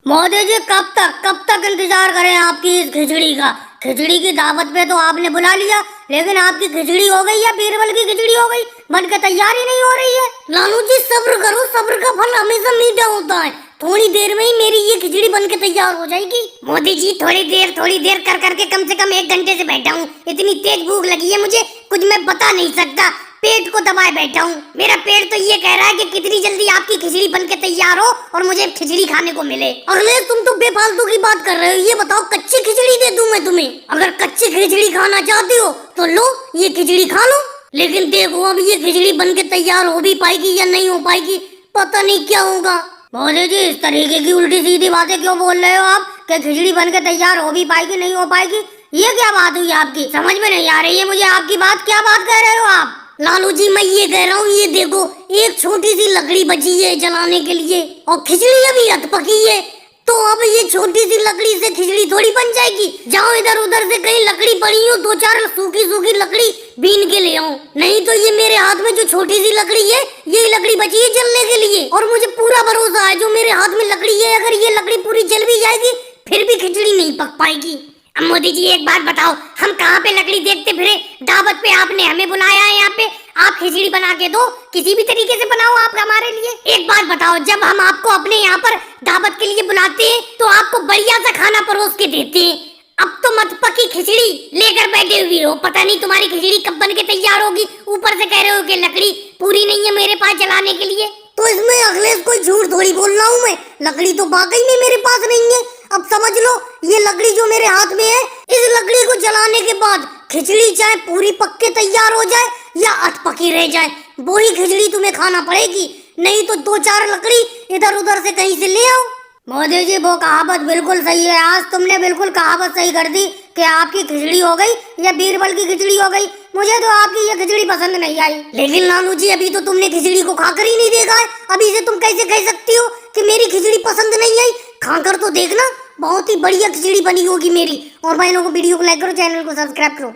मोदी जी कब तक इंतजार करें आपकी इस खिचड़ी का। खिचड़ी की दावत पे तो आपने बुला लिया, लेकिन आपकी खिचड़ी हो गई या बीरबल की खिचड़ी हो गई, बन के तैयारी नहीं हो रही है। लालू जी सब्र करो, सब्र का फल हमेशा मीठा होता है। थोड़ी देर में ही मेरी ये खिचड़ी बन के तैयार हो जाएगी। मोदी जी थोड़ी देर कर करके कम से कम 1 घंटे से बैठा हूँ। इतनी तेज भूख लगी है मुझे, कुछ मैं बता नहीं सकता। पेट को दबाए बैठा हूँ। मेरा पेट तो ये कह रहा है कि कितनी जल्दी आपकी खिचड़ी बन के तैयार हो और मुझे खिचड़ी खाने को मिले। अगले तुम तो बेफालतू की बात कर रहे हो। ये बताओ कच्ची खिचड़ी दे दूं मैं तुम्हें? अगर कच्ची खिचड़ी खाना चाहती हो तो लो ये खिचड़ी खा लो। लेकिन देखो अब ये खिचड़ी बन के तैयार हो भी पाएगी या नहीं हो पाएगी, पता नहीं क्या होगा। बोले जी इस तरीके की उल्टी सीधी बातें क्यों बोल रहे हो आप कि खिचड़ी बन के तैयार हो भी पाएगी नहीं हो पाएगी? ये क्या बात हुई आपकी? समझ में नहीं आ रही है मुझे आपकी बात। क्या बात कह रहे हो आप? लालू जी मैं ये कह रहा हूँ, ये देखो एक छोटी सी लकड़ी बची है जलाने के लिए और खिचड़ी अभी अध पकी है, तो अब ये छोटी सी लकड़ी से खिचड़ी थोड़ी बन जाएगी। जाओ इधर उधर से कहीं लकड़ी पड़ी हो, 2-4 सूखी सूखी लकड़ी बीन के ले आओ। नहीं तो ये मेरे हाथ में जो छोटी सी लकड़ी है, ये लकड़ी बची है जलने के लिए, और मुझे पूरा भरोसा है जो मेरे हाथ में लकड़ी है, अगर ये लकड़ी पूरी जल भी जाएगी फिर भी खिचड़ी नहीं पक पाएगी। अब मोदी जी एक बात बताओ, हम कहाँ पे लकड़ी देखते फिरे? दावत पे आपने हमें बुलाया है, यहाँ पे आप खिचड़ी बना के दो, किसी भी तरीके से बनाओ आप हमारे लिए। एक बात बताओ, जब हम आपको अपने यहाँ पर दावत के लिए बुलाते हैं तो आपको बढ़िया सा खाना परोस के देते हैं। अब तो मत पकी खिचड़ी लेकर बैठे हुए हो, पता नहीं तुम्हारी खिचड़ी कब बन के तैयार होगी। ऊपर से कह रहे हो कि लकड़ी पूरी नहीं है मेरे पास जलाने के लिए। तो इसमें अखिलेश कोई झूठ थोड़ी बोल रहा हूँ मैं, लकड़ी तो वाकई में मेरे पास नहीं है। अब समझ लो ये लकड़ी जो मेरे हाथ में है, इस लकड़ी को जलाने के बाद खिचड़ी चाहे पूरी पक के तैयार हो जाए या अधपकी रह जाए, वो ही खिचड़ी तुम्हें खाना पड़ेगी। नहीं तो 2-4 लकड़ी इधर उधर से कहीं से ले आओ। मोदी जी वो कहावत बिल्कुल सही है, आज तुमने बिल्कुल कहावत सही कर दी कि आपकी खिचड़ी हो गई या बीरबल की खिचड़ी हो गई। मुझे तो आपकी ये खिचड़ी पसंद नहीं आई। लेकिन लालू जी अभी तो तुमने खिचड़ी को खाकर ही नहीं देखा है, अभी से तुम कैसे कह सकती हो कि मेरी खिचड़ी पसंद नहीं आई? खाकर तो देखना, बहुत ही बढ़िया खिचड़ी बनी होगी मेरी। और भाई लोगों को वीडियो को लाइक करो, चैनल को सब्सक्राइब करो।